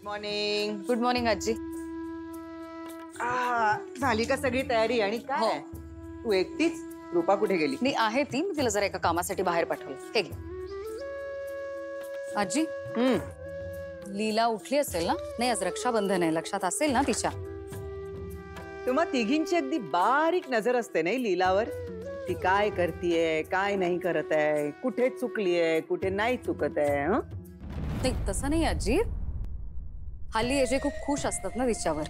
Morning. Good morning आजी. झाली का सगळी तयारी? आणि काय हो. तू एकटीच? रूपा कुठे गेली? मी आहे ती, मी तिला जरा एका कामासाठी बाहेर पाठवलं. हे घे. आजी, लीला उठली असेल ना? नाही, आज रक्षाबंधन आहे, लक्षात असेल ना तिच्या? तुम्हा तिघींची अगदी बारीक नजर असते नाही लीलावर. ती काय करतीये, काय नाही करत आहे, कुठे चुकलीये, कुठे नाही चुकत आहे. नाही, तसं नाही आजी. हल्ली अजय खूप खुश असतात ना तिच्यावर.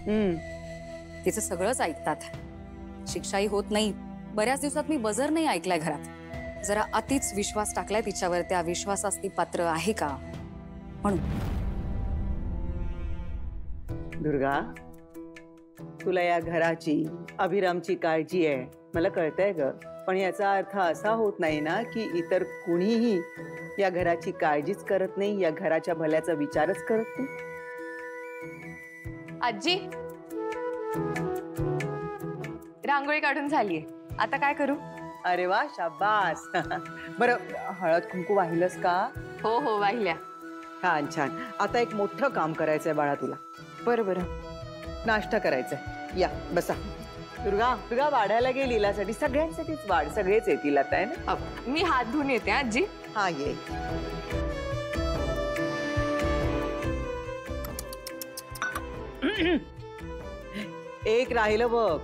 तिचं सगळंच ऐकतात. शिक्षाही होत नाही. बऱ्याच दिवसात मी बजर नाही ऐकलाय घरात. जरा अतिच विश्वास टाकलाय तिच्यावर. त्या विश्वासास ती पात्र आहे का म्हणून. दुर्गा, तुला या घराची, अभिरामची काळजी आहे, मला कळतंय ग. पण याचा अर्थ असा होत नाही ना की इतर कुणीही या घराची काळजीच करत नाही, या घराच्या भल्याचा विचारच करत नाही. आजी, रांगोळी काढून झालीये, आता काय करू? अरे वा, शाबास. बरं, हळद कुंकू वाहिलंस का? हो हो, वाहिल्या. छान छान. आता एक मोठं काम करायचंय बाळा तुला. बरं बरं. नाश्ता करायचाय. या बसा. दुर्गा, तुला वाढायला गे लीलासाठी. सगळ्यांसाठीच वाढ, सगळेच येतील आता. आहे ना? मी हात धुवून येते आजी. हा, ये. एक राहिलं बघ.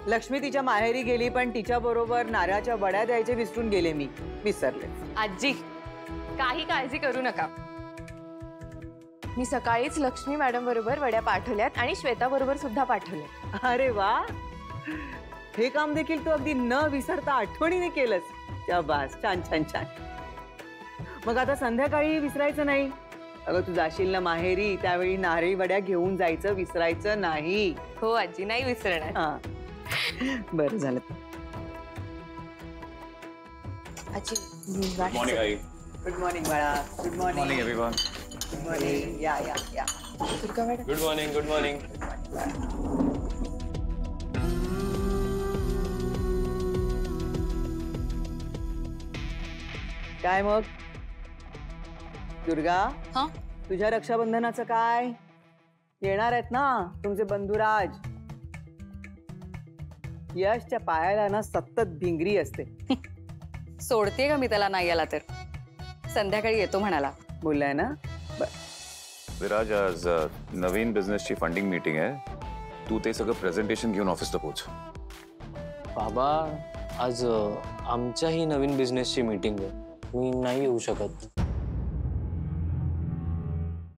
लक्ष्मी तिच्या माहेरी गेली, पण तिच्या बरोबर नारळाच्या वड्या द्यायचे विसरून गेले मी. विसरले. आजी, काही काळजी करू नका. मी सकाळीच लक्ष्मी मॅडम बरोबर वड्या पाठवल्यात आणि श्वेता बरोबर सुद्धा पाठवल्या. अरे वा, हे काम देखील तू अगदी न विसरता आठवणीने केलंस. शाबास, छान छान छान. मग आता संध्याकाळी विसरायचं नाही. अगं, तू जाशील ना माहेरी, त्यावेळी नारळी वड्या घेऊन जायचं, विसरायचं नाही. हो आजी, नाही विसरणार. हा, बरं झालं. आजी, गुड मॉर्निंग आई. गुड मॉर्निंग बाळा. Good morning. Morning everyone. Good morning. या या या. Durga madam. Good morning. Good morning. काय मग दुर्गा, हा, तुझ्या रक्षाबंधनाचं काय? येणार आहेत ना तुमचे बंधुराज. यशच्या पायाला ना सतत भिंगरी असते. सोडते का मी त्याला नाही आला तर? संध्याकाळी येतो म्हणाला. बोललाय ना. विराज, आज नवीन बिझनेसची फंडिंग मीटिंग आहे. तू ते सगळं प्रेझेंटेशन घेऊन ऑफिसला पोहोच. बाबा, आज आमच्याही नवीन बिझनेसची मीटिंग आहे. मी नाही येऊ शकत.